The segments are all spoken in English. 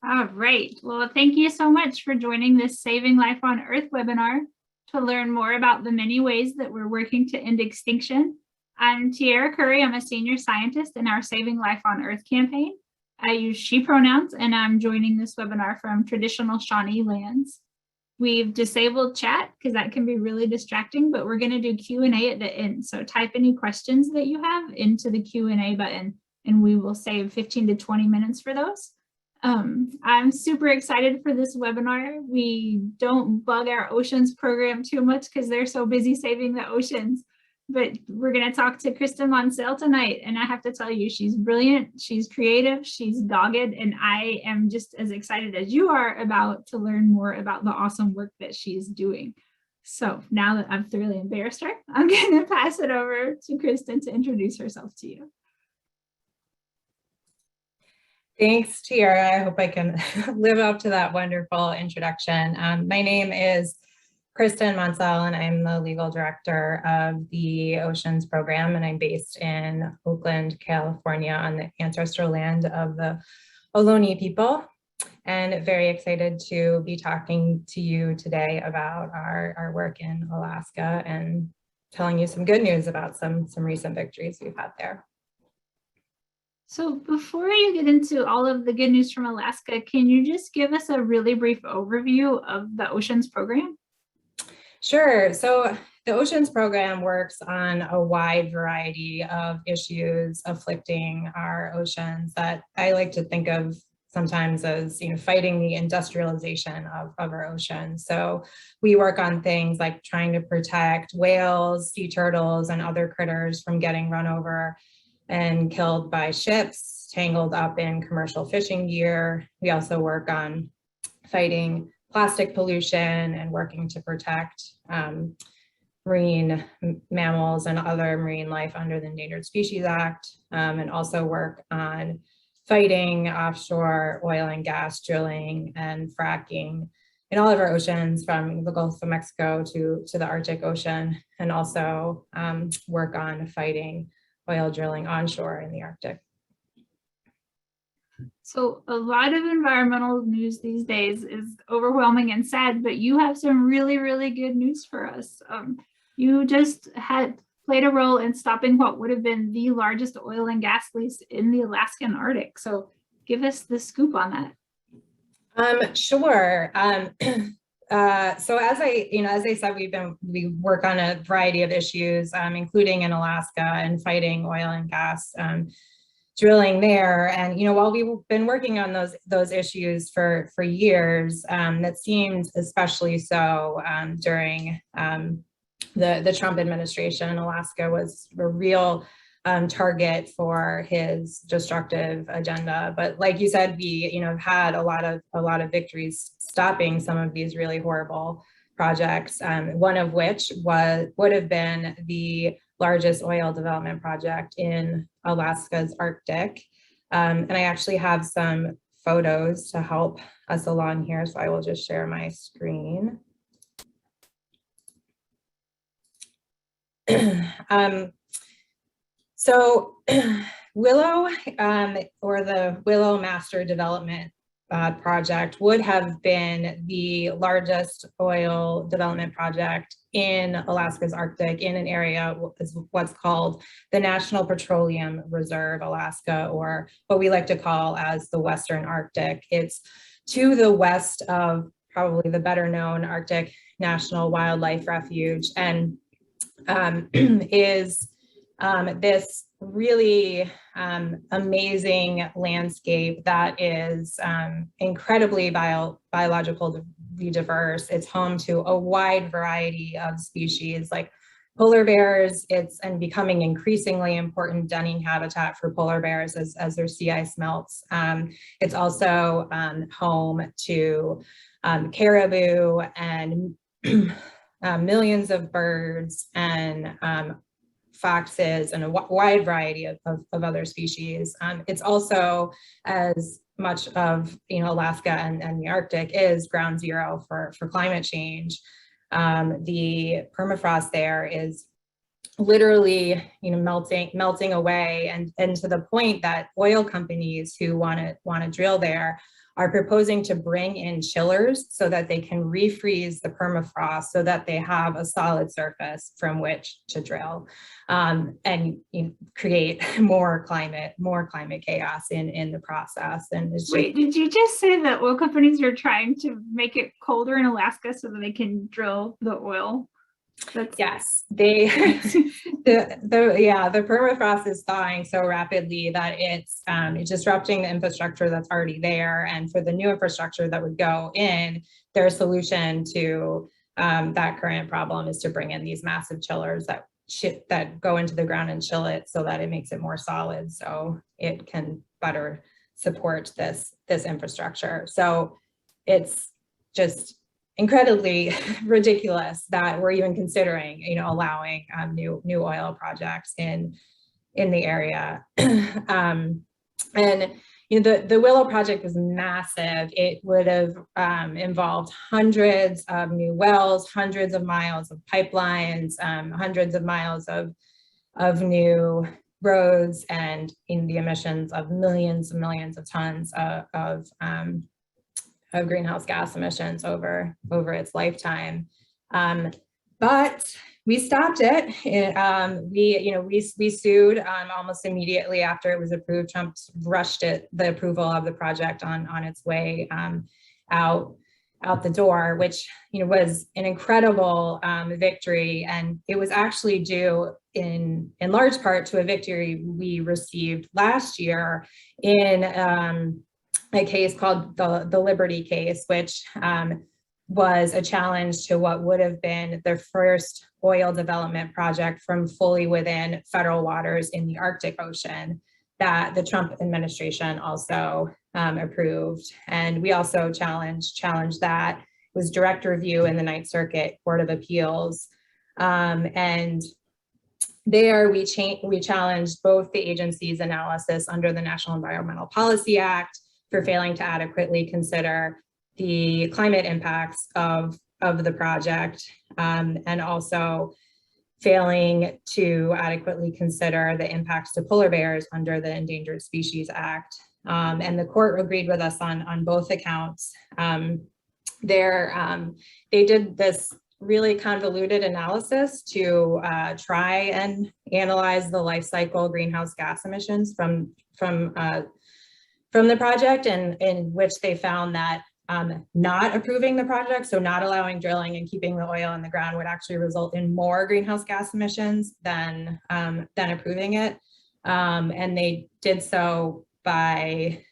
All right. Well, thank you so much for joining this Saving Life on Earth webinar to learn more about the many ways that we're working to end extinction. I'm Tiara Curry. I'm a senior scientist in our Saving Life on Earth campaign. I use she pronouns, and I'm joining this webinar from traditional Shawnee lands. We've disabled chat because that can be really distracting, but we're going to do Q&A at the end. So type any questions that you have into the Q&A button, and we will save 15 to 20 minutes for those. I'm super excited for this webinar. We don't bug our oceans program too much because they're so busy saving the oceans, but we're going to talk to Kristen Monsell tonight. And I have to tell you, she's brilliant, she's creative, she's dogged, and I am just as excited as you are to learn more about the awesome work that she's doing. So now that I've thoroughly embarrassed her, I'm going to pass it over to Kristen to introduce herself to you. Thanks, Tiara. I hope I can live up to that wonderful introduction. My name is Kristen Monsell, and I'm the legal director of the Oceans Program, and I'm based in Oakland, California, on the ancestral land of the Ohlone people. And very excited to be talking to you today about our work in Alaska and telling you some good news about some recent victories we've had there. So before you get into all of the good news from Alaska, can you just give us a really brief overview of the Oceans Program? Sure. So the Oceans Program works on a wide variety of issues afflicting our oceans that I like to think of sometimes as, fighting the industrialization of our oceans. So we work on things like trying to protect whales, sea turtles, and other critters from getting run over and killed by ships, tangled up in commercial fishing gear. We also work on fighting plastic pollution and working to protect marine mammals and other marine life under the Endangered Species Act, and also work on fighting offshore oil and gas drilling and fracking in all of our oceans, from the Gulf of Mexico to the Arctic Ocean, and also work on fighting oil drilling onshore in the Arctic. So a lot of environmental news these days is overwhelming and sad, but you have some really, really good news for us. You just played a role in stopping what would have been the largest oil and gas lease in the Alaskan Arctic. So give us the scoop on that. Sure. So as I said, we work on a variety of issues, including in Alaska and fighting oil and gas drilling there. And while we've been working on those issues for years, that seemed especially so during the Trump administration. Alaska was a real target for his destructive agenda. But like you said, we have had a lot of victories stopping some of these really horrible projects. One of which would have been the largest oil development project in Alaska's Arctic. And I actually have some photos to help us along here, so I will just share my screen. So Willow, or the Willow Master Development Project, would have been the largest oil development project in Alaska's Arctic, in an area what's called the National Petroleum Reserve Alaska, or what we like to call as the Western Arctic. It's to the west of probably the better known Arctic National Wildlife Refuge, and is this really amazing landscape that is incredibly biologically diverse. It's home to a wide variety of species like polar bears. It's becoming increasingly important denning habitat for polar bears as their sea ice melts. It's also home to caribou and millions of birds and foxes and a wide variety of other species. It's also, as much of Alaska and the Arctic is ground zero for climate change. The permafrost there is literally, melting away, and to the point that oil companies who want to drill there are proposing to bring in chillers so that they can refreeze the permafrost so that they have a solid surface from which to drill, and create more climate chaos in the process. And it's Wait, did you just say that oil companies are trying to make it colder in Alaska so that they can drill the oil? Yes, the permafrost is thawing so rapidly that it's disrupting the infrastructure that's already there. And for the new infrastructure that would go in, their solution to that current problem is to bring in these massive chillers that go into the ground and chill it so that it makes it more solid, so it can better support this infrastructure. So it's just incredibly ridiculous that we're even considering, allowing new oil projects in the area. And the Willow project was massive. It would have involved hundreds of new wells, hundreds of miles of pipelines, hundreds of miles of new roads, and in the emissions of millions and millions of tons of greenhouse gas emissions over its lifetime. But we stopped it. We sued almost immediately after it was approved. Trump rushed the approval of the project on its way out the door, which was an incredible victory. And it was actually due in large part to a victory we received last year in a case called the Liberty case, which was a challenge to what would have been the first oil development project from fully within federal waters in the Arctic Ocean that the Trump administration also approved. And we also challenged that. It was direct review in the Ninth Circuit Court of Appeals. And there we challenged both the agency's analysis under the National Environmental Policy Act for failing to adequately consider the climate impacts of the project, and also failing to adequately consider the impacts to polar bears under the Endangered Species Act. And the court agreed with us on both accounts. They did this really convoluted analysis to try and analyze the life cycle greenhouse gas emissions from the project, and in which they found that not approving the project, so not allowing drilling and keeping the oil in the ground, would actually result in more greenhouse gas emissions than approving it. And they did so by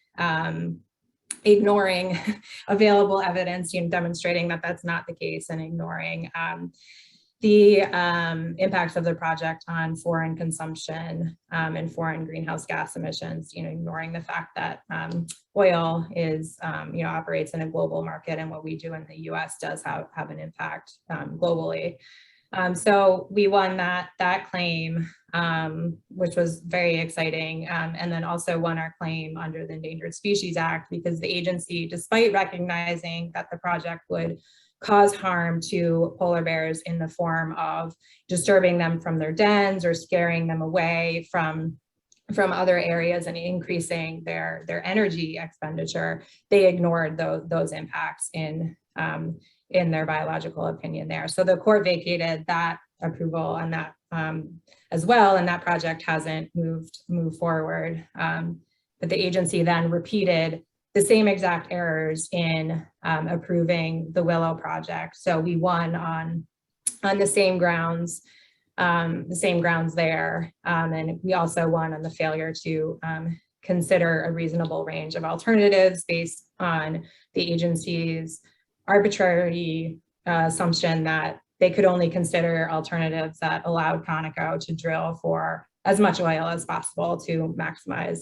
ignoring available evidence, demonstrating that that's not the case, and ignoring the impacts of the project on foreign consumption and foreign greenhouse gas emissions, ignoring the fact that oil is, operates in a global market, and what we do in the US does have an impact globally. So we won that claim, which was very exciting, and then also won our claim under the Endangered Species Act, because the agency, despite recognizing that the project would cause harm to polar bears in the form of disturbing them from their dens or scaring them away from other areas and increasing their energy expenditure, they ignored those impacts in their biological opinion there. So the court vacated that approval on that as well, and that project hasn't moved forward. But the agency then repeated the same exact errors in approving the Willow project. So we won on the same grounds there. And we also won on the failure to consider a reasonable range of alternatives based on the agency's arbitrary assumption that they could only consider alternatives that allowed Conoco to drill for as much oil as possible to maximize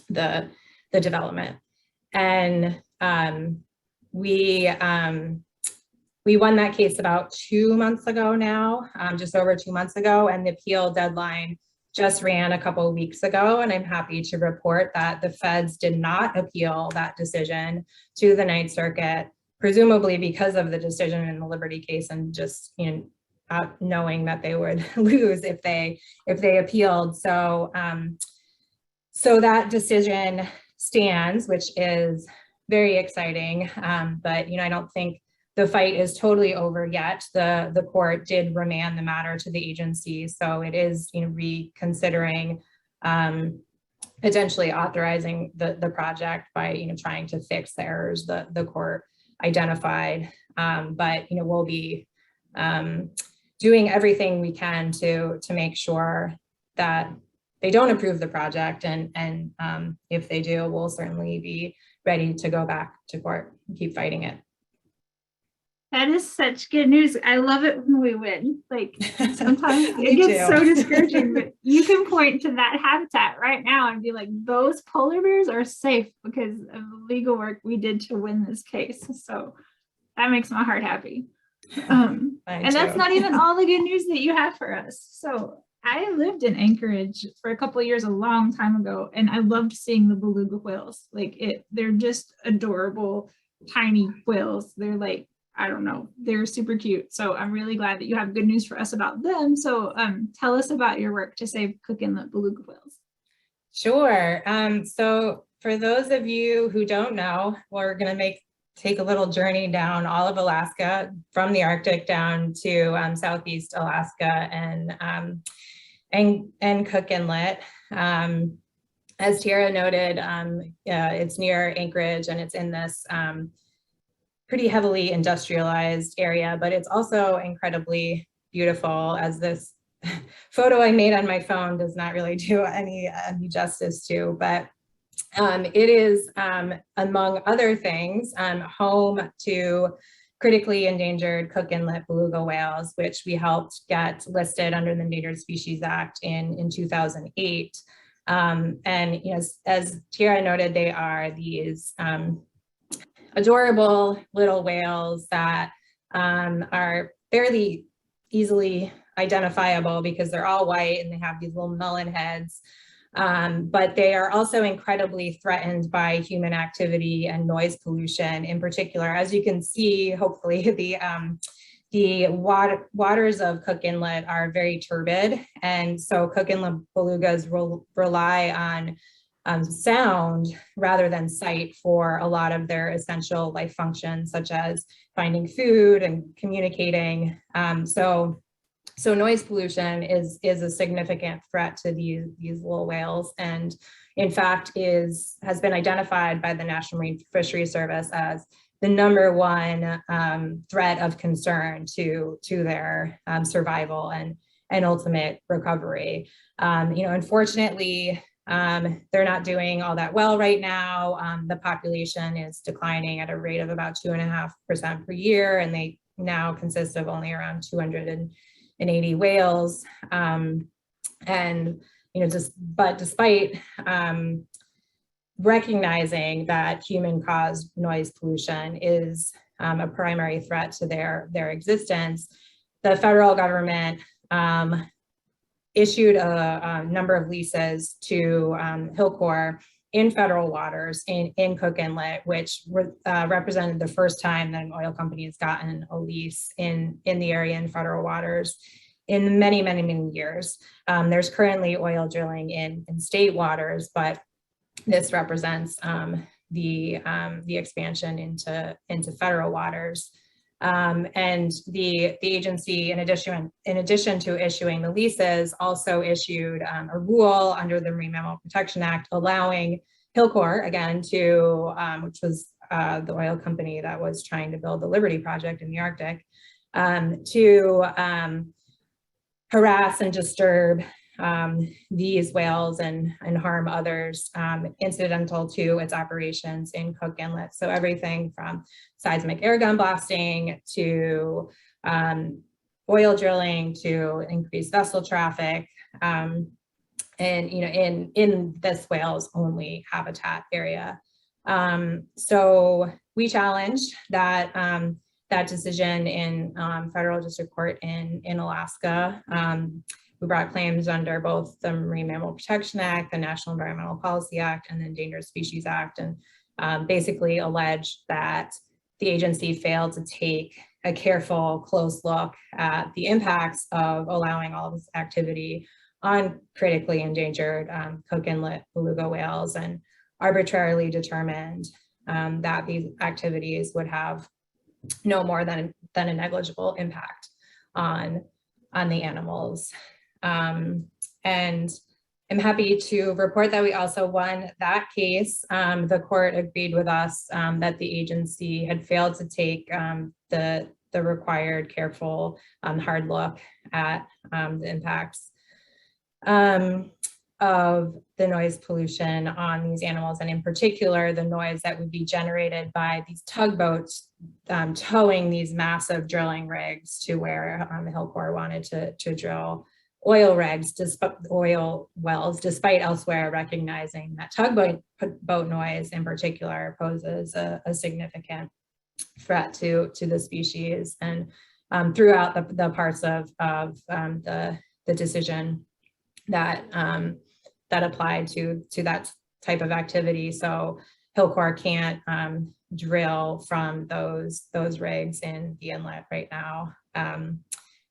the development. And we won that case about 2 months ago now, just over 2 months ago, and the appeal deadline just ran a couple of weeks ago. And I'm happy to report that the feds did not appeal that decision to the Ninth Circuit, presumably because of the decision in the Liberty case, and just knowing that they would lose if they appealed. So so that decision stands, which is very exciting. But I don't think the fight is totally over yet. The court did remand the matter to the agency, so it is reconsidering potentially authorizing the project by trying to fix the errors the court identified. But we'll be doing everything we can to make sure that they don't approve the project, and if they do, we'll certainly be ready to go back to court and keep fighting it. That is such good news. I love it when we win. Like sometimes it gets so discouraging, but you can point to that habitat right now and be like, those polar bears are safe because of the legal work we did to win this case. So that makes my heart happy. And that's not even all the good news that you have for us. So I lived in Anchorage for a couple of years a long time ago, and I loved seeing the beluga whales. They're just adorable, tiny whales. They're like, I don't know, they're super cute. So I'm really glad that you have good news for us about them. So tell us about your work to save Cook Inlet beluga whales. Sure. So for those of you who don't know, we're going to take a little journey down all of Alaska, from the Arctic down to Southeast Alaska and Cook Inlet. As Tiara noted, it's near Anchorage, and it's in this pretty heavily industrialized area, but it's also incredibly beautiful, as this photo I made on my phone does not really do any justice to. But it is, among other things, home to critically endangered Cook Inlet beluga whales, which we helped get listed under the Endangered Species Act in 2008. And as Tiara noted, they are these adorable little whales that are fairly easily identifiable because they're all white and they have these little melon heads. But they are also incredibly threatened by human activity and noise pollution in particular. As you can see, hopefully, the waters of Cook Inlet are very turbid. And so Cook Inlet belugas rely on sound rather than sight for a lot of their essential life functions, such as finding food and communicating. So noise pollution is a significant threat to these little whales, and in fact has been identified by the National Marine Fisheries Service as the #1 threat of concern to their survival and ultimate recovery. Unfortunately, they're not doing all that well right now. The population is declining at a rate of about 2.5% per year, and they now consist of only around 280 whales. But despite recognizing that human-caused noise pollution is a primary threat to their existence, the federal government issued a number of leases to Hilcorp in federal waters in Cook Inlet, which represented the first time that an oil company has gotten a lease in the area in federal waters in many, many, many years. There's currently oil drilling in state waters, but this represents the expansion into federal waters. And the agency, in addition to issuing the leases, also issued a rule under the Marine Mammal Protection Act allowing Hilcorp, again, which was the oil company that was trying to build the Liberty Project in the Arctic, to harass and disturb these whales and harm others incidental to its operations in Cook Inlet. So everything from seismic airgun blasting to oil drilling to increased vessel traffic, and in this whale's only habitat area. So we challenged that decision in federal district court in Alaska. We brought claims under both the Marine Mammal Protection Act, the National Environmental Policy Act, and the Endangered Species Act, and basically alleged that the agency failed to take a careful, close look at the impacts of allowing all of this activity on critically endangered Cook Inlet beluga whales, and arbitrarily determined that these activities would have no more than a negligible impact on the animals. And I'm happy to report that we also won that case. The court agreed with us that the agency had failed to take the required careful hard look at the impacts of the noise pollution on these animals, and in particular, the noise that would be generated by these tugboats towing these massive drilling rigs to where Hilcorp wanted to drill oil wells, despite elsewhere recognizing that tugboat noise in particular poses a significant threat to the species. And throughout the parts of the decision that applied to that type of activity. So Hilcorp can't drill from those rigs in the inlet right now,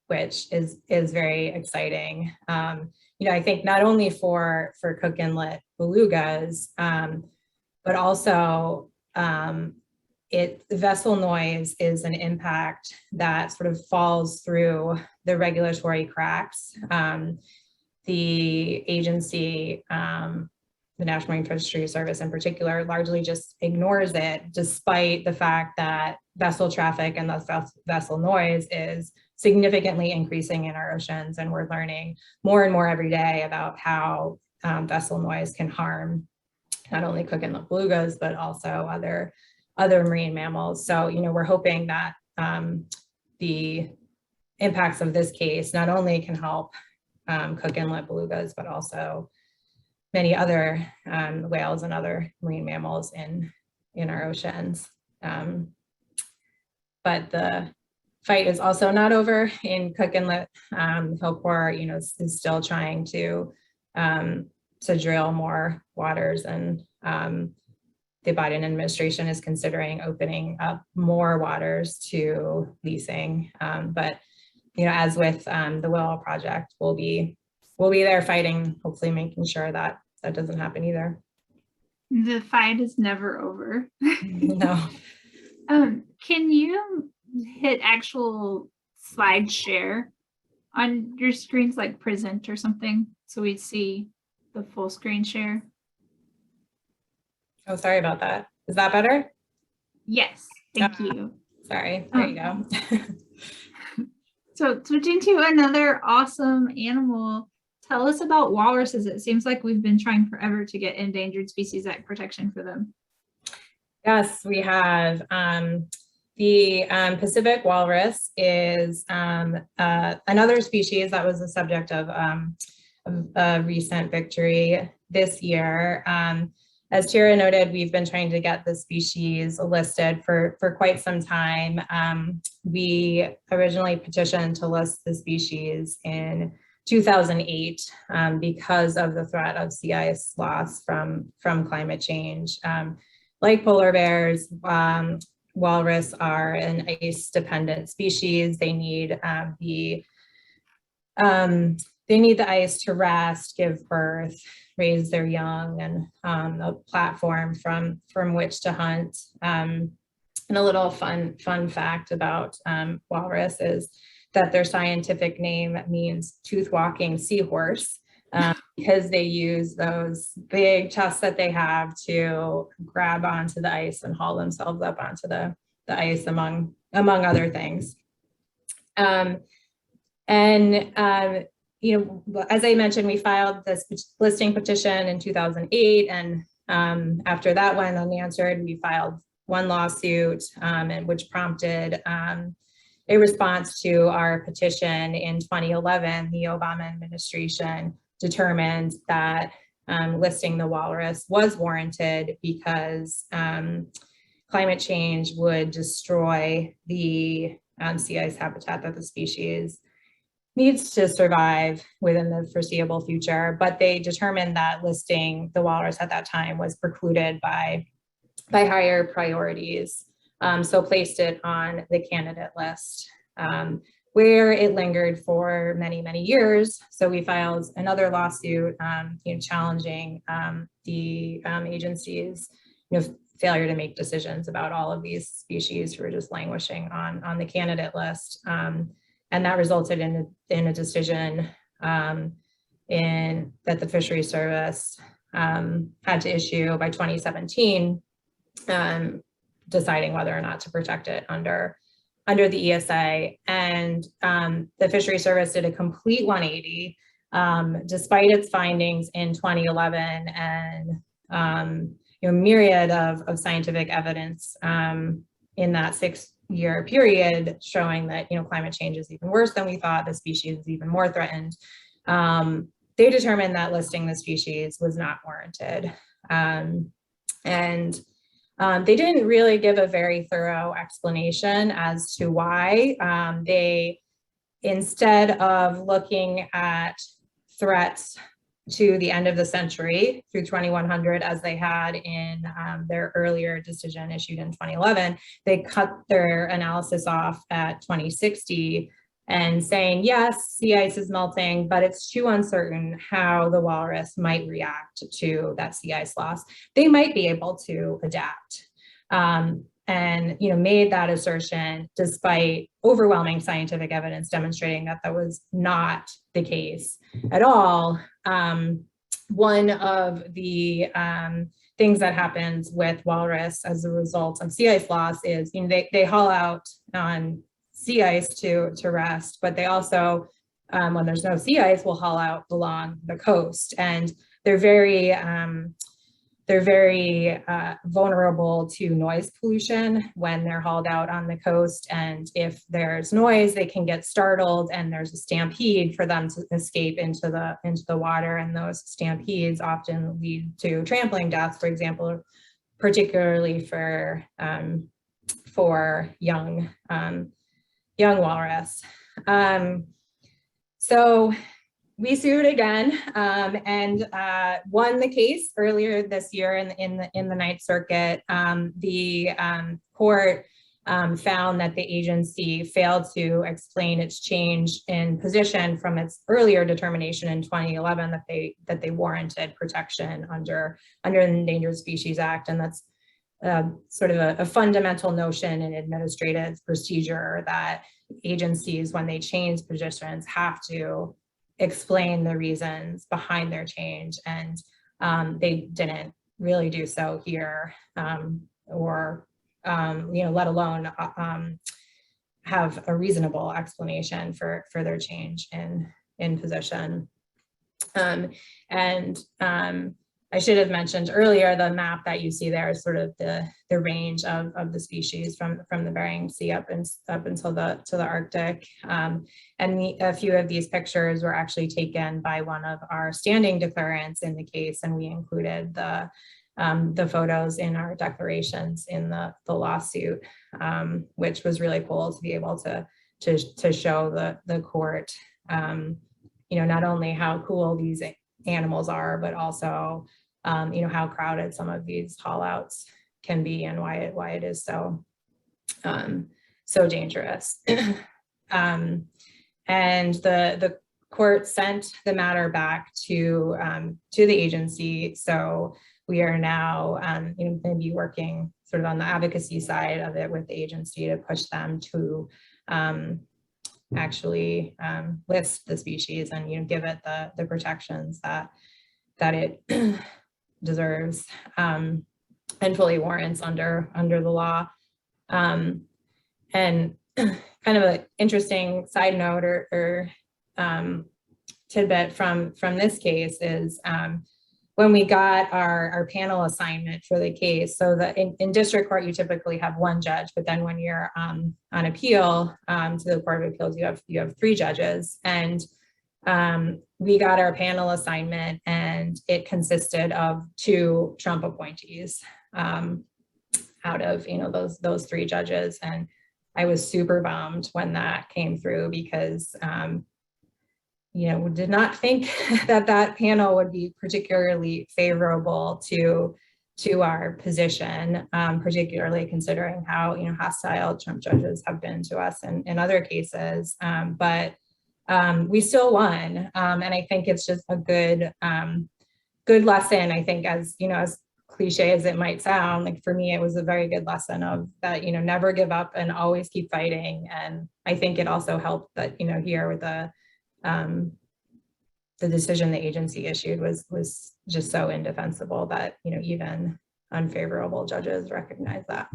which is very exciting. I think not only for Cook Inlet belugas, but also the vessel noise is an impact that sort of falls through the regulatory cracks. The agency, the National Marine Fisheries Service in particular, largely just ignores it, despite the fact that vessel traffic and thus vessel noise is significantly increasing in our oceans. And we're learning more and more every day about how vessel noise can harm not only Cook Inlet belugas, but also other marine mammals. So, we're hoping that the impacts of this case not only can help Cook Inlet belugas, but also many other whales and other marine mammals in our oceans. But the fight is also not over in Cook Inlet. Hilcorp, is still trying to drill more waters, and the Biden administration is considering opening up more waters to leasing. But as with the Willow Project, we'll be there fighting, hopefully making sure that doesn't happen either. The fight is never over. No. Can you hit actual slide share on your screens, like present or something, so we see the full screen share? Oh, sorry about that. Is that better? Yes, thank you. Sorry, there you go. So switching to another awesome animal, tell us about walruses. It seems like we've been trying forever to get Endangered Species Act protection for them. Yes, we have. The Pacific walrus is another species that was the subject of a recent victory this year. As Tara noted, we've been trying to get the species listed for quite some time. We originally petitioned to list the species in 2008 because of the threat of sea ice loss from climate change. Like polar bears, walrus are an ice-dependent species. They need the ice to rest, give birth, raise their young, and a platform from which to hunt. And a little fun fact about walrus is that their scientific name means tooth-walking seahorse, because they use those big tusks that they have to grab onto the ice and haul themselves up onto the ice, among other things. As I mentioned, we filed this listing petition in 2008, and after that went unanswered, we filed one lawsuit, which prompted a response to our petition in 2011. The Obama administration determined that listing the walrus was warranted because climate change would destroy the sea ice habitat that the species needs to survive within the foreseeable future. But they determined that listing the walrus at that time was precluded by higher priorities so placed it on the candidate list, where it lingered for many, many years. So we filed another lawsuit, challenging the agency's failure to make decisions about all of these species who were just languishing on the candidate list. And that resulted in a decision that the Fisheries Service had to issue by 2017, deciding whether or not to protect it under the ESA. And the Fisheries Service did a complete 180, despite its findings in 2011 and myriad of scientific evidence in that 6-year period showing that climate change is even worse than we thought, the species is even more threatened. They determined that listing the species was not warranted. And they didn't really give a very thorough explanation as to why. They, instead of looking at threats to the end of the century through 2100, as they had in their earlier decision issued in 2011, they cut their analysis off at 2060 and saying, yes, sea ice is melting, but it's too uncertain how the walrus might react to that sea ice loss. They might be able to adapt. And made that assertion despite overwhelming scientific evidence demonstrating that that was not the case at all. One of the things that happens with walrus as a result of sea ice loss is they haul out on sea ice to rest, but they also, when there's no sea ice, will haul out along the coast, and they're very vulnerable to noise pollution when they're hauled out on the coast. And if there's noise, they can get startled, and there's a stampede for them to escape into the water. And those stampedes often lead to trampling deaths, for example, particularly for young walrus. So we sued again and won the case earlier this year in the Ninth Circuit. The court found that the agency failed to explain its change in position from its earlier determination in 2011 that they warranted protection under the Endangered Species Act, and that's sort of a fundamental notion in administrative procedure that agencies, when they change positions, have to explain the reasons behind their change, and they didn't really do so here, or let alone have a reasonable explanation for their change in position. I should have mentioned earlier, the map that you see there is sort of the range of the species from the Bering Sea up until the Arctic. A few of these pictures were actually taken by one of our standing declarants in the case, and we included the photos in our declarations in the lawsuit, which was really cool to be able to show the court, not only how cool these animals are, but also how crowded some of these haul outs can be, and why it is so dangerous. And the court sent the matter back to the agency. So we are now going to be working sort of on the advocacy side of it with the agency to push them to actually list the species and give it the protections that it deserves and fully warrants under the law. And kind of an interesting side note or tidbit from this case is when we got our panel assignment for the case. So in district court, you typically have one judge, but then when you're on appeal to the Court of Appeals, you have 3 judges. And we got our panel assignment, and it consisted of 2 Trump appointees out of those 3 judges. And I was super bummed when that came through, because we did not think that panel would be particularly favorable to to our position, particularly considering how, hostile Trump judges have been to us in other cases. But we still won. And I think it's just a good lesson. I think as cliche as it might sound, like for me, it was a very good lesson of that, never give up and always keep fighting. And I think it also helped that, here with the decision the agency issued was just so indefensible that, even unfavorable judges recognize that.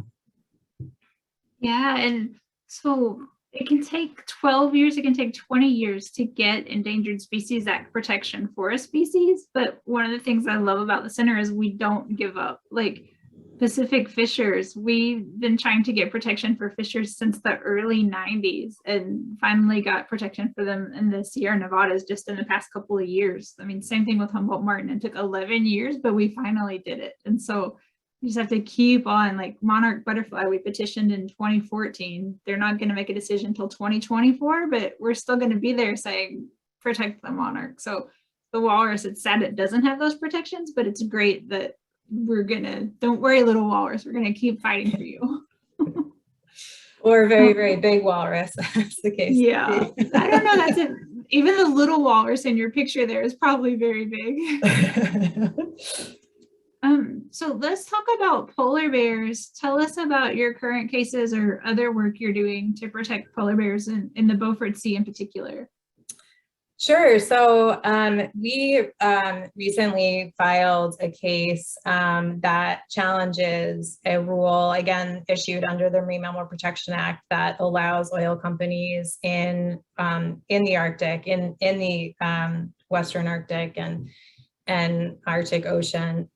Yeah, and so it can take 12 years, it can take 20 years to get Endangered Species Act protection for a species. But one of the things I love about the center is we don't give up. Like Pacific fishers, we've been trying to get protection for fishers since the early 90s and finally got protection for them in the Sierra Nevadas just in the past couple of years. I mean, same thing with Humboldt Martin. It took 11 years, but we finally did it. And so you just have to keep on. Like monarch butterfly, we petitioned in 2014. They're not going to make a decision until 2024, but we're still going to be there saying protect the monarch. So the walrus, it's sad it doesn't have those protections, but it's great that don't worry, little walrus, we're gonna keep fighting for you. Or very, very big walrus, that's the case. Yeah, I don't know, that's it. Even the little walrus in your picture there is probably very big. So let's talk about polar bears. Tell us about your current cases or other work you're doing to protect polar bears in the Beaufort Sea in particular. Sure. So we recently filed a case that challenges a rule, again, issued under the Marine Mammal Protection Act that allows oil companies in the Arctic, in the Western Arctic and Arctic Ocean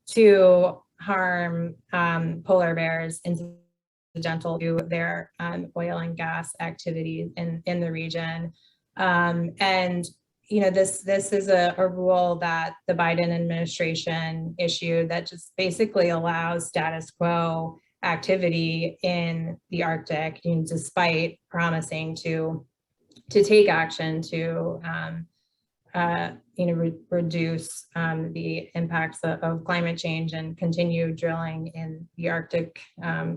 to harm polar bears incidental to their oil and gas activities in the region. And this is a rule that the Biden administration issued that just basically allows status quo activity in the Arctic, despite promising to take action to reduce the impacts of climate change, and continued drilling in the Arctic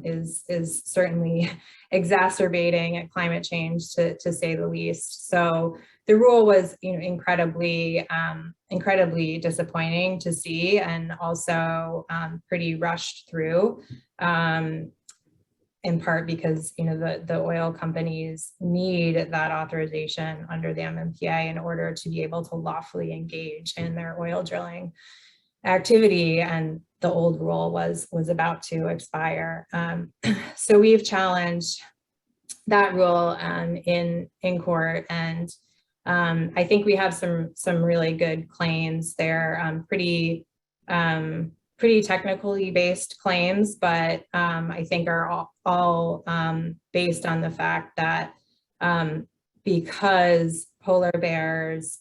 is certainly exacerbating climate change to say the least. So the rule was incredibly disappointing to see, and also pretty rushed through. In part because the oil companies need that authorization under the MMPA in order to be able to lawfully engage in their oil drilling activity, and the old rule was about to expire. So we've challenged that rule in court, and I think we have some really good claims. They're pretty technically based claims, but I think are all based on the fact that because polar bears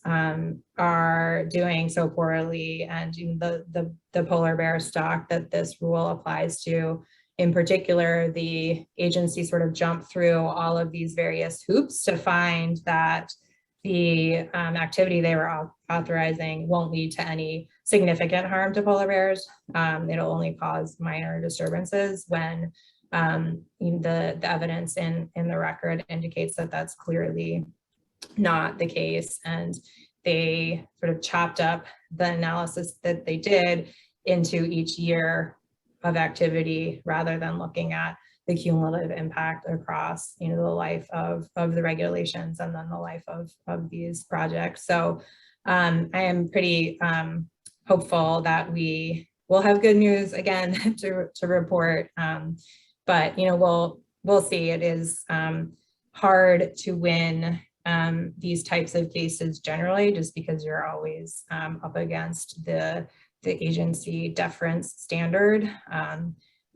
are doing so poorly, and the polar bear stock that this rule applies to, in particular, the agency sort of jumped through all of these various hoops to find that the activity they were authorizing won't lead to any significant harm to polar bears. It'll only cause minor disturbances when the evidence in the record indicates that that's clearly not the case. And they sort of chopped up the analysis that they did into each year of activity rather than looking at the cumulative impact across the life of the regulations and then the life of these projects. So I am pretty hopeful that we will have good news again to report, but we'll see. It is hard to win these types of cases generally, just because you're always up against the agency deference standard.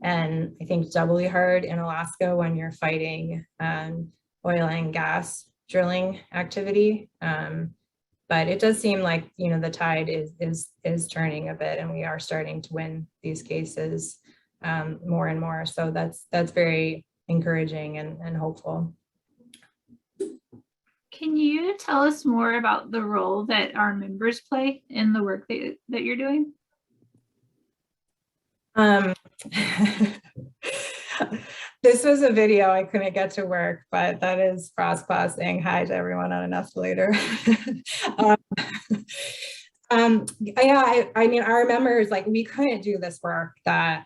And I think doubly hard in Alaska when you're fighting oil and gas drilling activity. But it does seem like the tide is turning a bit, and we are starting to win these cases more and more. So that's very encouraging and hopeful. Can you tell us more about the role that our members play in the work that you're doing? Um, this was a video I couldn't get to work, but that is Frostpaw saying hi to everyone on an escalator. um, yeah, I mean, our members, like, we couldn't do this work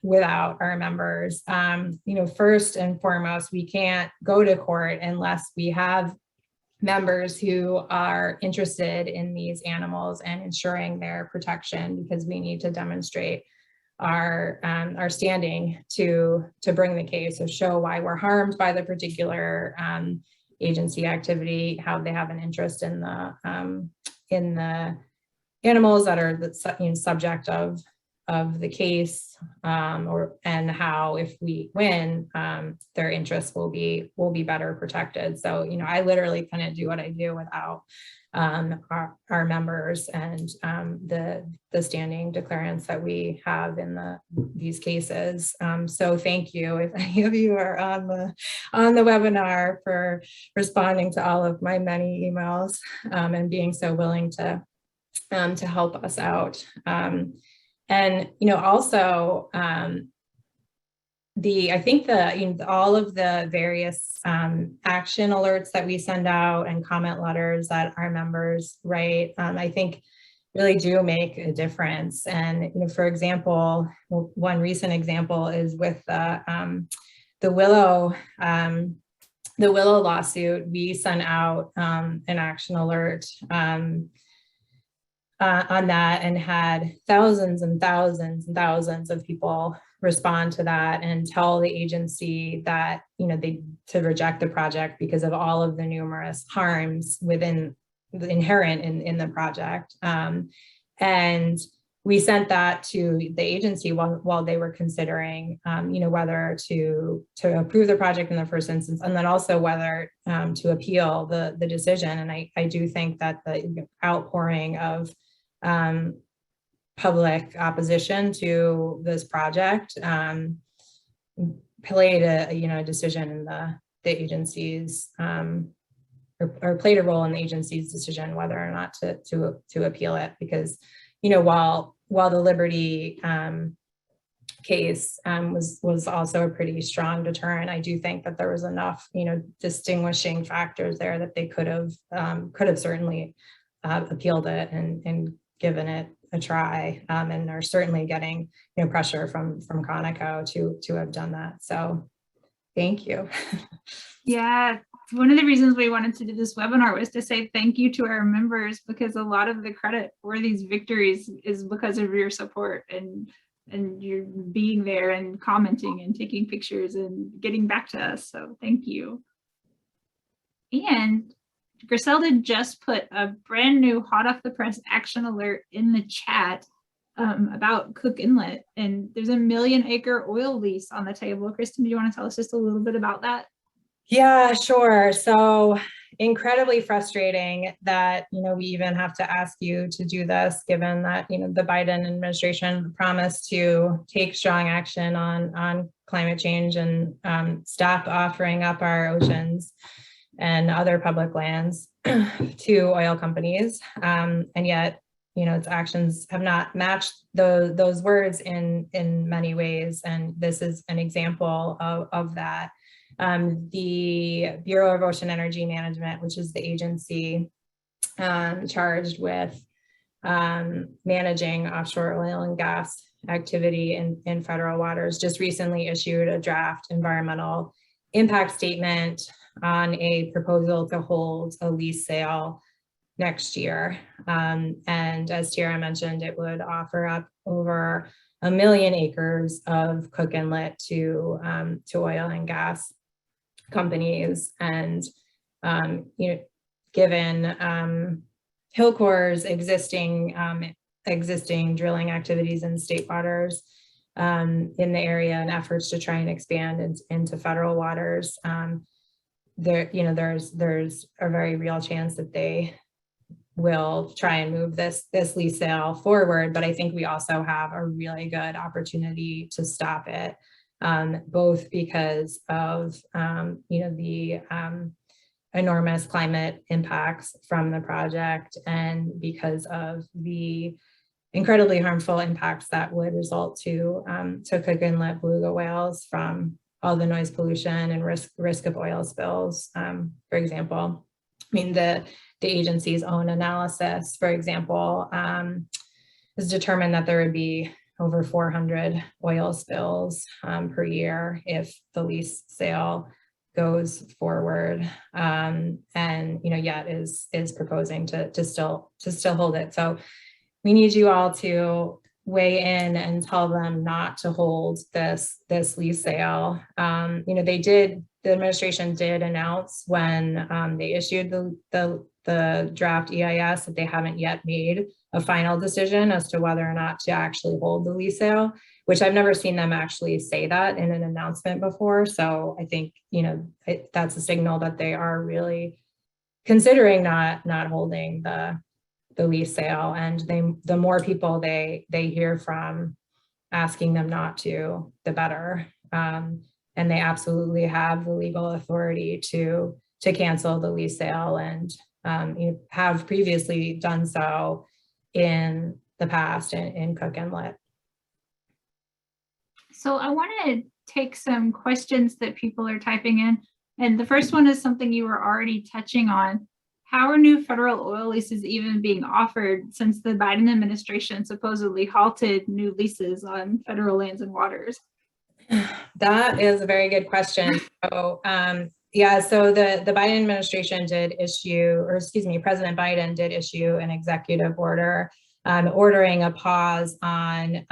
without our members. You know, first and foremost, we can't go to court unless we have members who are interested in these animals and ensuring their protection, because we need to demonstrate our standing to bring the case, so show why we're harmed by the particular agency activity, how they have an interest in the animals that are the subject of the case, and how, if we win, their interests will be better protected. So, you know, I literally couldn't do what I do without our members and the standing declarants that we have in these cases. So thank you, if any of you are on the webinar, for responding to all of my many emails, and being so willing to help us out. And, you know, also, I think all of the various action alerts that we send out and comment letters that our members write, I think really do make a difference. And, you know, for example, one recent example is with the Willow lawsuit. We sent out an action alert on that, and had thousands and thousands and thousands of people respond to that and tell the agency that, you know, to reject the project because of all of the numerous harms inherent in the project. And we sent that to the agency while they were considering, you know, whether to approve the project in the first instance, and then also whether to appeal the decision. And I do think that the outpouring of public opposition to this project played a decision in the agency's or played a role in the agency's decision whether or not to appeal it, because, you know, while the Liberty case was also a pretty strong deterrent, I do think that there was enough, you know, distinguishing factors there that they could have certainly appealed it and given it a try, and are certainly getting, you know, pressure from Conoco to have done that. So thank you. Yeah, one of the reasons we wanted to do this webinar was to say thank you to our members, because a lot of the credit for these victories is because of your support and you're being there and commenting and taking pictures and getting back to us. So thank you. And Griselda just put a brand new hot off the press action alert in the chat about Cook Inlet, and there's a 1 million acre oil lease on the table. Kristen, do you want to tell us just a little bit about that? Yeah, sure. So incredibly frustrating that, you know, we even have to ask you to do this, given that, you know, the Biden administration promised to take strong action on climate change and stop offering up our oceans and other public lands to oil companies. And yet, you know, its actions have not matched those words in many ways. And this is an example of that. The Bureau of Ocean Energy Management, which is the agency charged with managing offshore oil and gas activity in federal waters, just recently issued a draft environmental impact statement on a proposal to hold a lease sale next year. And as Tiara mentioned, it would offer up over 1 million acres of Cook Inlet to oil and gas companies. And you know, given Hilcorp's existing drilling activities in state waters in the area and efforts to try and expand into federal waters, there's a very real chance that they will try and move this lease sale forward. But I think we also have a really good opportunity to stop it, both because of the enormous climate impacts from the project, and because of the incredibly harmful impacts that would result to Cook Inlet beluga whales from all the noise pollution and risk of oil spills. For example, I mean, the agency's own analysis, for example, has determined that there would be over 400 oil spills per year if the lease sale goes forward, and yet is proposing to still hold it. So we need you all to weigh in and tell them not to hold this lease sale. The administration did announce when they issued the draft EIS that they haven't yet made a final decision as to whether or not to actually hold the lease sale, which I've never seen them actually say that in an announcement before. So I think, that's a signal that they are really considering not holding the lease sale. And the more people they hear from asking them not to, the better. And they absolutely have the legal authority to cancel the lease sale, and have previously done so in the past in Cook Inlet. So I want to take some questions that people are typing in. And the first one is something you were already touching on. How are new federal oil leases even being offered since the Biden administration supposedly halted new leases on federal lands and waters? That is a very good question. So, so the Biden administration did issue, President Biden did issue an executive order ordering a pause on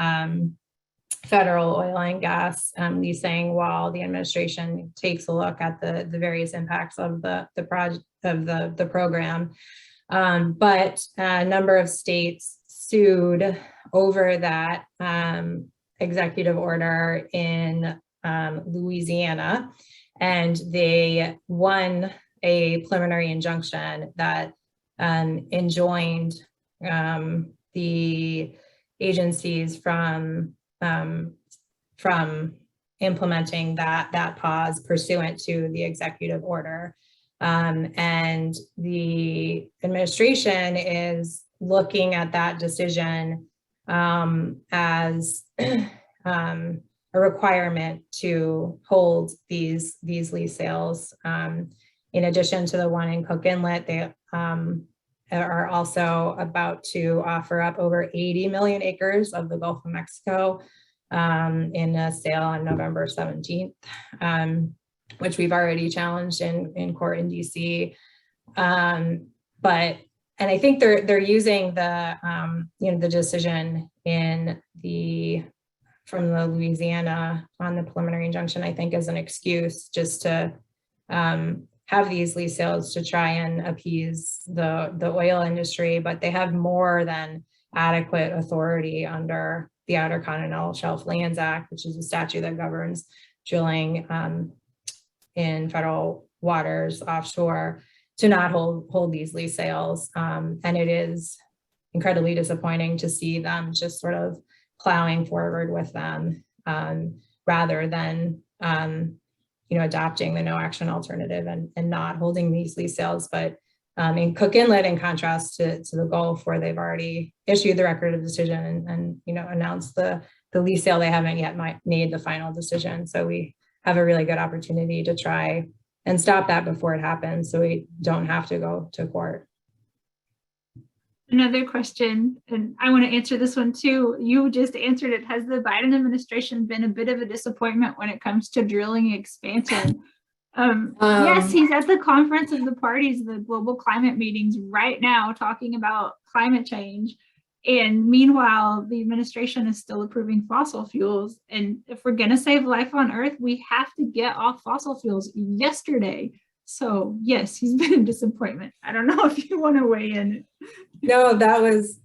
federal oil and gas leasing while the administration takes a look at the various impacts of the program. But a number of states sued over that executive order in Louisiana, and they won a preliminary injunction that enjoined the agencies from implementing that pause pursuant to the executive order. And the administration is looking at that decision as a requirement to hold these lease sales. In addition to the one in Cook Inlet, they are also about to offer up over 80 million acres of the Gulf of Mexico in a sale on November 17th, which we've already challenged in court in DC. And I think they're using the decision from the Louisiana on the preliminary injunction, I think, as an excuse just to have these lease sales to try and appease the oil industry, but they have more than adequate authority under the Outer Continental Shelf Lands Act, which is a statute that governs drilling in federal waters offshore, to not hold these lease sales. And it is incredibly disappointing to see them just sort of plowing forward with them rather than adopting the no action alternative and not holding these lease sales. But in Cook Inlet, in contrast to the Gulf, where they've already issued the record of decision and announced the lease sale, they haven't yet made the final decision. So we have a really good opportunity to try and stop that before it happens, so we don't have to go to court. Another question, and I want to answer this one too. You just answered it. Has the Biden administration been a bit of a disappointment when it comes to drilling expansion? Yes, he's at the conference of the parties, the global climate meetings right now, talking about climate change. And meanwhile, the administration is still approving fossil fuels. And if we're going to save life on Earth, we have to get off fossil fuels yesterday. So yes, he's been a disappointment. I don't know if you want to weigh in. No, that was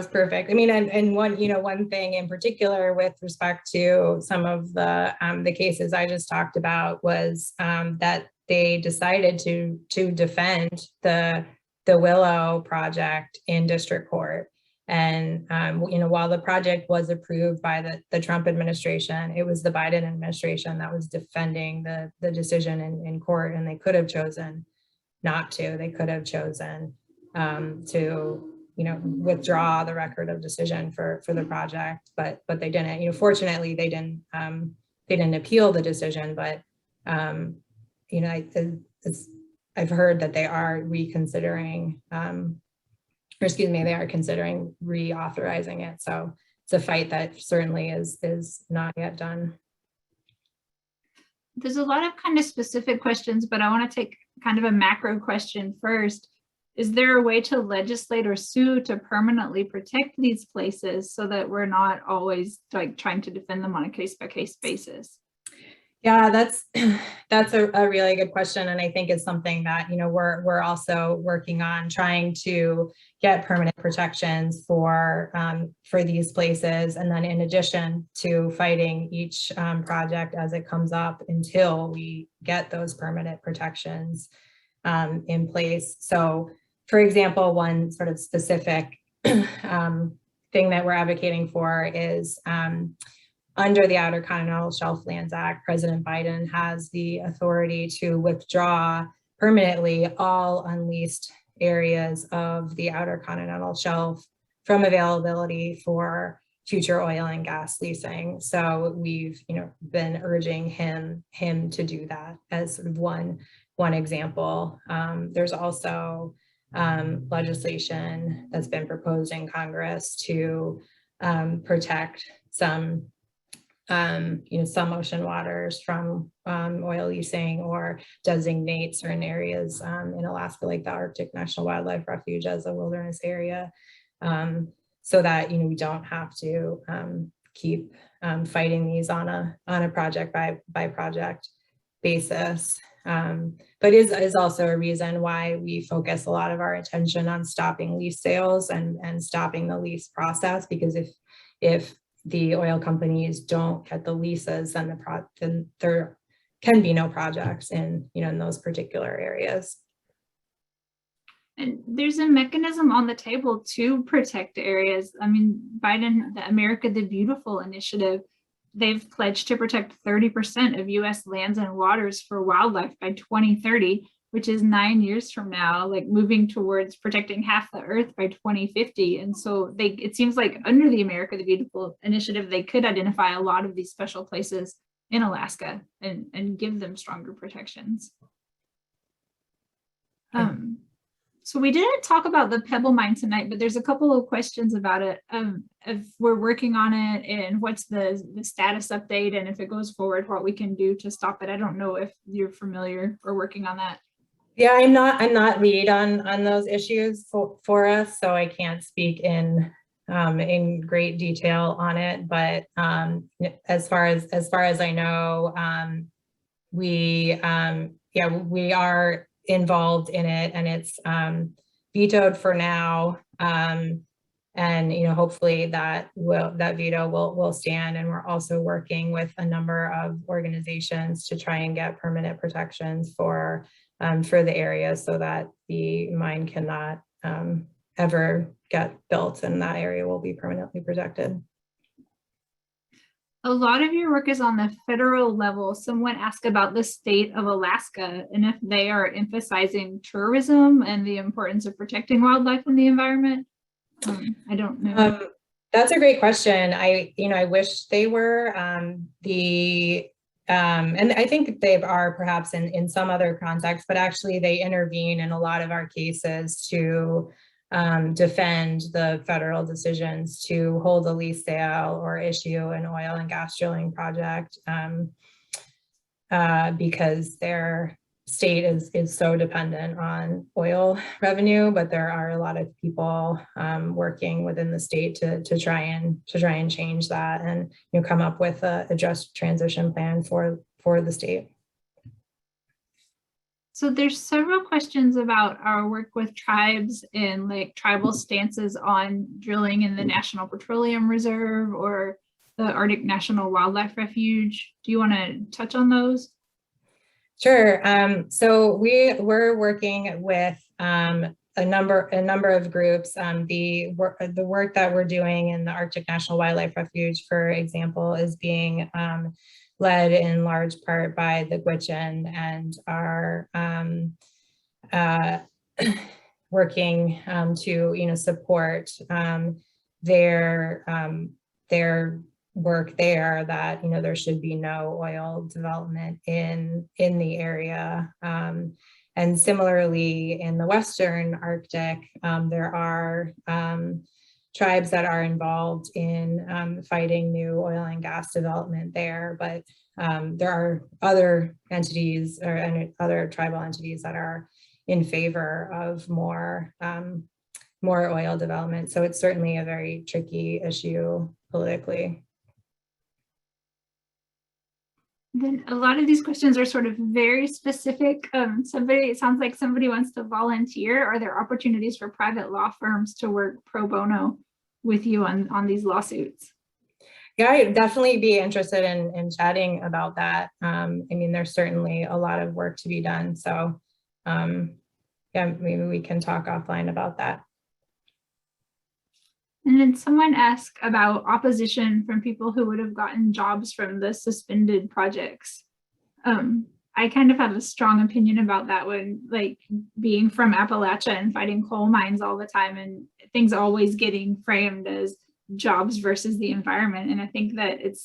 perfect. I mean, and one thing in particular with respect to some of the cases I just talked about was that they decided to defend the Willow project in district court. And while the project was approved by the Trump administration, it was the Biden administration that was defending the decision in court, and they could have chosen not to. They could have chosen to withdraw the record of decision for the project, but they didn't. Fortunately, they didn't appeal the decision, but I've heard that they are reconsidering, they are considering reauthorizing it. So it's a fight that certainly is not yet done. There's a lot of kind of specific questions, but I want to take kind of a macro question first. Is there a way to legislate or sue to permanently protect these places so that we're not always like trying to defend them on a case-by-case basis? Yeah, that's a really good question, and I think it's something that we're also working on, trying to get permanent protections for these places, and then in addition to fighting each project as it comes up until we get those permanent protections in place. So, for example, one sort of specific thing that we're advocating for is under the Outer Continental Shelf Lands Act, President Biden has the authority to withdraw permanently all unleased areas of the Outer Continental Shelf from availability for future oil and gas leasing. So we've been urging him to do that as sort of one example. There's also legislation that's been proposed in Congress to protect some ocean waters from oil leasing, or designate certain areas in Alaska, like the Arctic National Wildlife Refuge, as a wilderness area, so that we don't have to keep fighting these on a project by project basis. But is also a reason why we focus a lot of our attention on stopping lease sales and stopping the lease process, because if the oil companies don't get the leases, then there can be no projects in those particular areas. And there's a mechanism on the table to protect areas. I mean, Biden, the America the Beautiful initiative, they've pledged to protect 30% of US lands and waters for wildlife by 2030, which is 9 years from now, like moving towards protecting half the earth by 2050. And so it seems like under the America the Beautiful initiative, they could identify a lot of these special places in Alaska and give them stronger protections. So we didn't talk about the Pebble Mine tonight, but there's a couple of questions about it. If we're working on it, and what's the status update, and if it goes forward, what we can do to stop it. I don't know if you're familiar or working on that. Yeah, I'm not lead on those issues for us, so I can't speak in great detail on it. But as far as I know, we are involved in it, and it's vetoed for now. And hopefully that veto will stand. And we're also working with a number of organizations to try and get permanent protections for the area, so that the mine cannot ever get built, and that area will be permanently protected. A lot of your work is on the federal level. Someone asked about the state of Alaska and if they are emphasizing tourism and the importance of protecting wildlife and the environment. I don't know. That's a great question. I wish they were. And I think they are perhaps in some other context, but actually they intervene in a lot of our cases to defend the federal decisions to hold a lease sale or issue an oil and gas drilling project, because their state is so dependent on oil revenue. But there are a lot of people working within the state to try and change that, and come up with a just transition plan for the state. So there's several questions about our work with tribes and like tribal stances on drilling in the National Petroleum Reserve or the Arctic National Wildlife Refuge. Do you want to touch on those? Sure. So we're working with a number of groups. The work that we're doing in the Arctic National Wildlife Refuge, for example, is being led in large part by the Gwich'in and working to support their work there, that there should be no oil development in the area. And similarly, in the Western Arctic, there are tribes that are involved in fighting new oil and gas development there, but there are other entities or other tribal entities that are in favor of more oil development. So it's certainly a very tricky issue politically. Then a lot of these questions are sort of very specific. It sounds like somebody wants to volunteer. Are there opportunities for private law firms to work pro bono with you on these lawsuits? Yeah, I'd definitely be interested in chatting about that. I mean, there's certainly a lot of work to be done. So yeah, maybe we can talk offline about that. And then someone asked about opposition from people who would have gotten jobs from the suspended projects. I kind of have a strong opinion about that one, like being from Appalachia and fighting coal mines all the time and things always getting framed as jobs versus the environment. And I think that it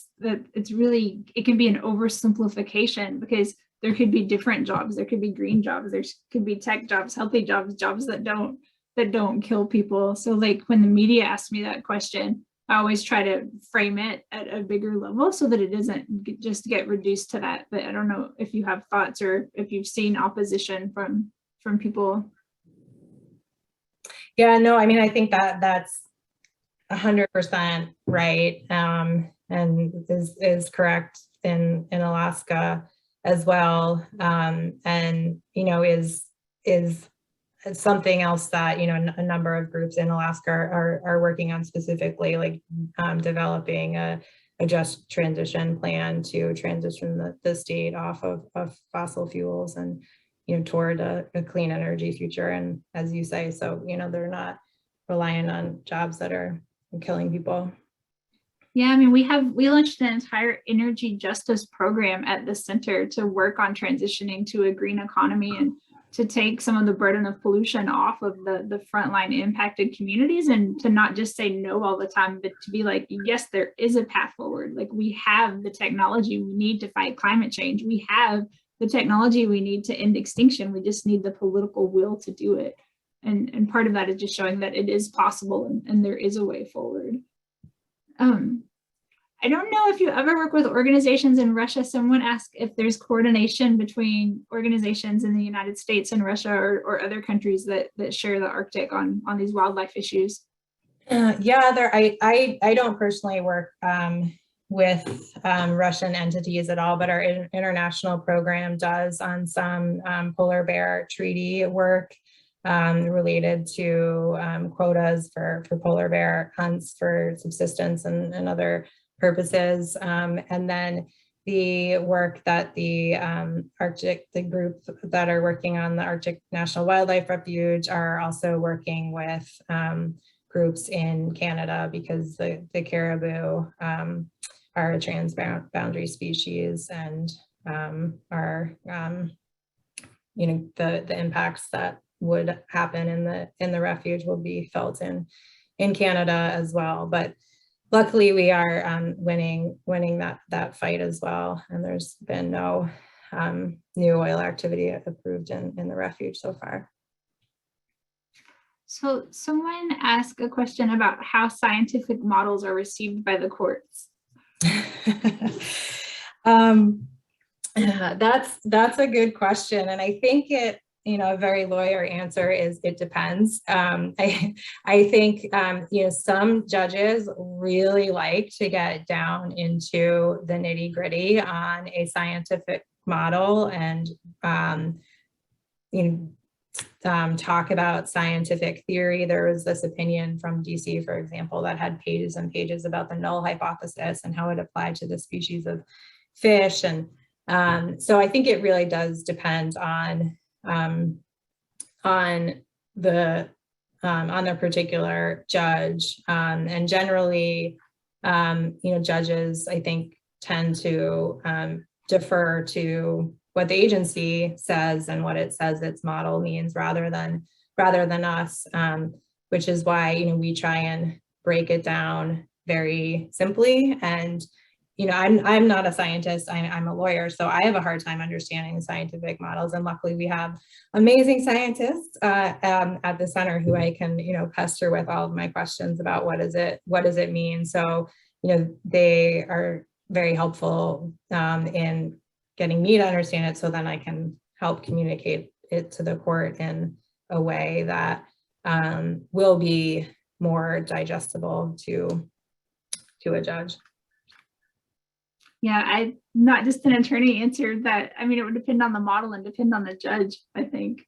can be an oversimplification, because there could be different jobs. There could be green jobs. There could be tech jobs, healthy jobs, jobs that don't kill people. So like when the media asks me that question, I always try to frame it at a bigger level so that it doesn't just get reduced to that. But I don't know if you have thoughts or if you've seen opposition from people. Yeah, no, I mean, I think that's 100% right, and is correct in Alaska as well, and is something else that a number of groups in Alaska are working on, specifically, like developing a just transition plan to transition the state off of fossil fuels and toward a clean energy future. And as you say, so they're not relying on jobs that are killing people. Yeah, I mean, we launched an entire energy justice program at the center to work on transitioning to a green economy and to take some of the burden of pollution off of the frontline impacted communities, and to not just say no all the time, but to be like, yes, there is a path forward. Like, we have the technology we need to fight climate change. We have the technology we need to end extinction. We just need the political will to do it. And part of that is just showing that it is possible and there is a way forward. I don't know if you ever work with organizations in Russia. Someone asked if there's coordination between organizations in the United States and Russia or other countries that share the Arctic on these wildlife issues. Yeah, I don't personally work with Russian entities at all, but our international program does on some polar bear treaty work related to quotas for polar bear hunts for subsistence and other purposes. And then the work that the group that are working on the Arctic National Wildlife Refuge are also working with groups in Canada, because the caribou are a transboundary species, and are the impacts that would happen in the refuge will be felt in Canada as well. But luckily, we are winning that fight as well, and there's been no new oil activity approved in the refuge so far. So someone asked a question about how scientific models are received by the courts. That's a good question, and I think a very lawyer answer is it depends. I think some judges really like to get down into the nitty gritty on a scientific model and talk about scientific theory. There was this opinion from DC, for example, that had pages and pages about the null hypothesis and how it applied to the species of fish. And so I think it really does depend on the particular judge, and generally, judges, I think, tend to defer to what the agency says and what it says its model means, rather than rather than us, which is why, you know, we try and break it down very simply. And, you know, I'm not a scientist, I'm a lawyer, so I have a hard time understanding the scientific models. And luckily we have amazing scientists at the center who I can, you know, pester with all of my questions about what does it mean. So, you know, they are very helpful in getting me to understand it, so then I can help communicate it to the court in a way that will be more digestible to a judge. Yeah, I not just an attorney answered that. I mean, it would depend on the model and depend on the judge, I think.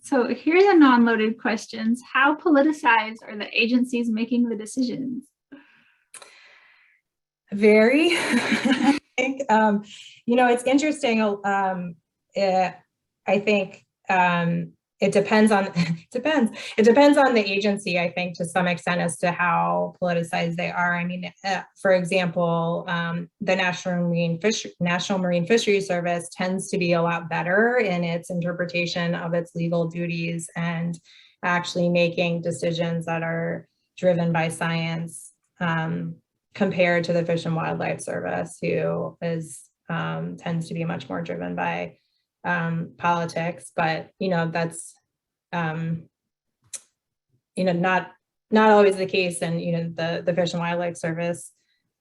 So here's a non-loaded questions. How politicized are the agencies making the decisions? Very. I think, you know, it's interesting. I think it depends on the agency, I think, to some extent, as to how politicized they are. I mean, for example, the National Marine Fisheries Service tends to be a lot better in its interpretation of its legal duties and actually making decisions that are driven by science, compared to the Fish and Wildlife Service, who tends to be much more driven by politics. But, you know, that's, you know, not always the case. And, you know, the Fish and Wildlife Service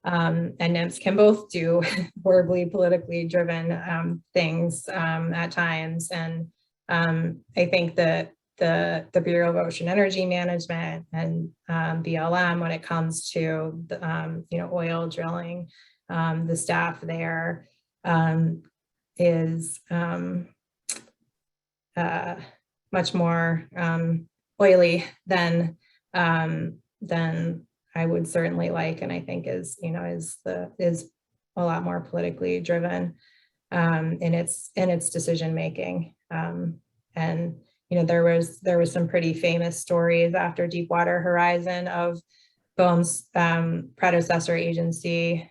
and NMFS can both do horribly politically driven things at times. And I think that the Bureau of Ocean Energy Management and BLM, when it comes to the, you know, oil drilling, the staff there is much more oily than I would certainly like, and I think is, you know, is a lot more politically driven in its decision making. And you know, there was some pretty famous stories after Deepwater Horizon of BOEM's predecessor agency,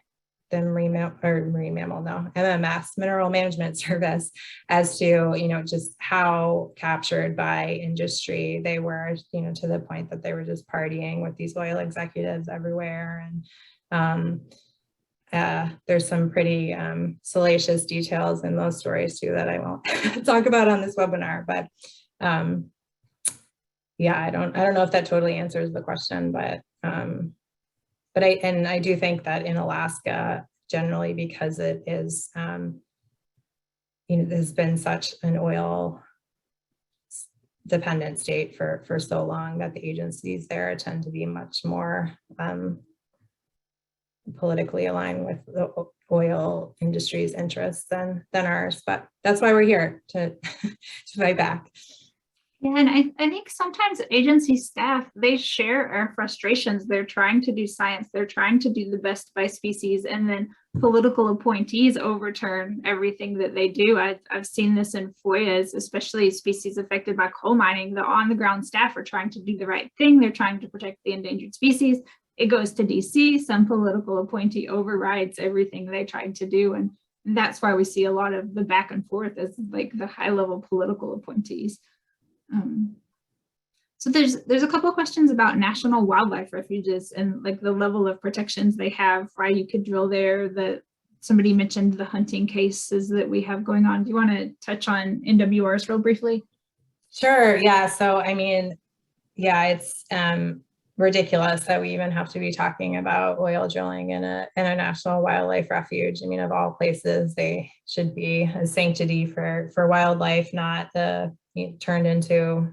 the MMS, Mineral Management Service, as to, you know, just how captured by industry they were, you know, to the point that they were just partying with these oil executives everywhere. And there's some pretty salacious details in those stories too that I won't talk about on this webinar, but yeah, I don't know if that totally answers the question, but I do think that in Alaska, generally, because it is, you know, there's been such an oil dependent state for so long, that the agencies there tend to be much more politically aligned with the oil industry's interests than ours. But that's why we're here, to fight back. Yeah, and I think sometimes agency staff, they share our frustrations. They're trying to do science, they're trying to do the best by species, and then political appointees overturn everything that they do. I've seen this in FOIAs, especially species affected by coal mining. The on-the-ground staff are trying to do the right thing. They're trying to protect the endangered species. It goes to DC, some political appointee overrides everything they tried to do. And that's why we see a lot of the back and forth as like the high-level political appointees. So there's a couple of questions about national wildlife refuges and like the level of protections they have, why you could drill there. That somebody mentioned the hunting cases that we have going on. Do you want to touch on NWRs real briefly? Sure. Yeah. So I mean, yeah, it's ridiculous that we even have to be talking about oil drilling in a national wildlife refuge. I mean, of all places, they should be a sanctity for wildlife, not turned into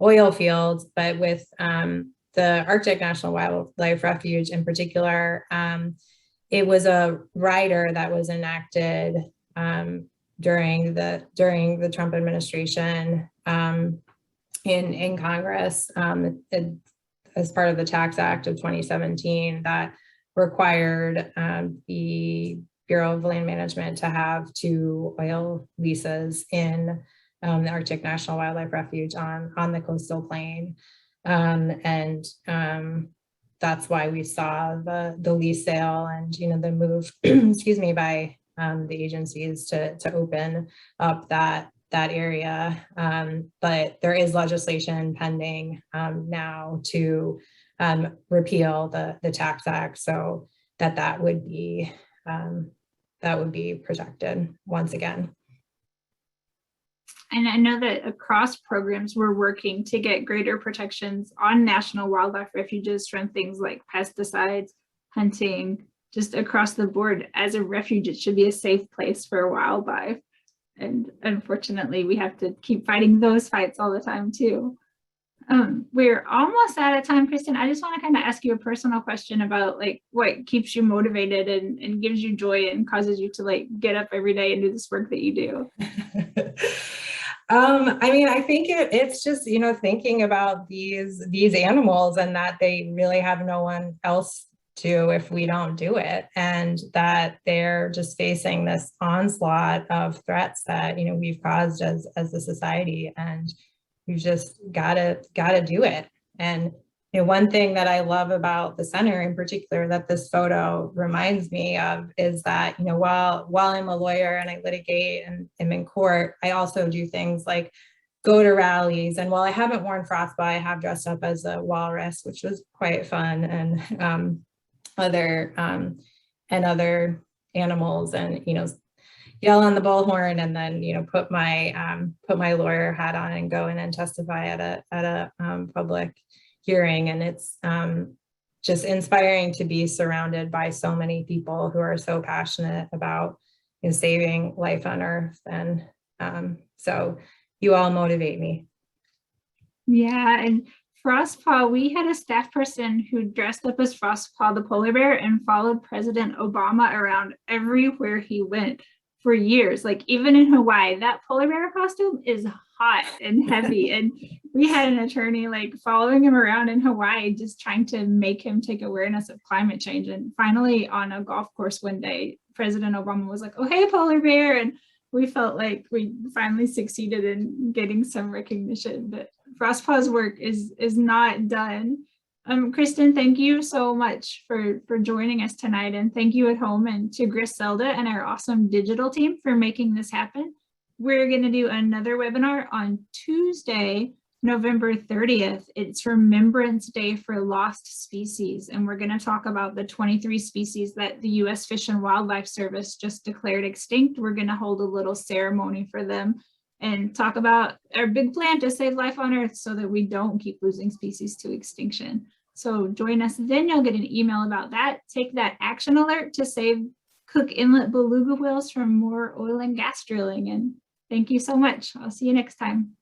oil fields. But with the Arctic National Wildlife Refuge in particular, it was a rider that was enacted during the Trump administration in Congress, as part of the Tax Act of 2017, that required the Bureau of Land Management to have 2 oil leases in the Arctic National Wildlife Refuge on the coastal plain. And that's why we saw the lease sale and, you know, the move, excuse me, by the agencies to open up that that area. But there is legislation pending now to repeal the Tax Act, so that would be protected once again. And I know that across programs, we're working to get greater protections on national wildlife refuges from things like pesticides, hunting, just across the board. As a refuge, it should be a safe place for wildlife. And unfortunately, we have to keep fighting those fights all the time too. We're almost out of time, Kristen. I just want to kind of ask you a personal question about like what keeps you motivated and gives you joy and causes you to like get up every day and do this work that you do. I mean, I think it's just, you know, thinking about these animals and that they really have no one else to if we don't do it, and that they're just facing this onslaught of threats that, you know, we've caused as a society, and we've just gotta do it. And you know, one thing that I love about the center in particular that this photo reminds me of is that, you know, while I'm a lawyer and I litigate and am in court, I also do things like go to rallies. And while I haven't worn frostbite, I have dressed up as a walrus, which was quite fun, and other animals, and, you know, yell on the bullhorn, and then, you know, put my lawyer hat on and go in and testify at a public hearing. And it's just inspiring to be surrounded by so many people who are so passionate about, you know, saving life on Earth. And so you all motivate me. Yeah, and Frostpaw, we had a staff person who dressed up as Frostpaw the polar bear and followed President Obama around everywhere he went for years. Like even in Hawaii, that polar bear costume is hot and heavy. And we had an attorney like following him around in Hawaii, just trying to make him take awareness of climate change. And finally on a golf course one day, President Obama was like, "Oh, hey, polar bear." And we felt like we finally succeeded in getting some recognition. But Frostpaw's work is not done. Kristen, thank you so much for joining us tonight, and thank you at home, and to Griselda and our awesome digital team for making this happen. We're going to do another webinar on Tuesday, November 30th. It's Remembrance Day for Lost Species, and we're going to talk about the 23 species that the U.S. Fish and Wildlife Service just declared extinct. We're going to hold a little ceremony for them and talk about our big plan to save life on Earth so that we don't keep losing species to extinction. So join us then. You'll get an email about that. Take that action alert to save Cook Inlet beluga whales from more oil and gas drilling. And thank you so much. I'll see you next time.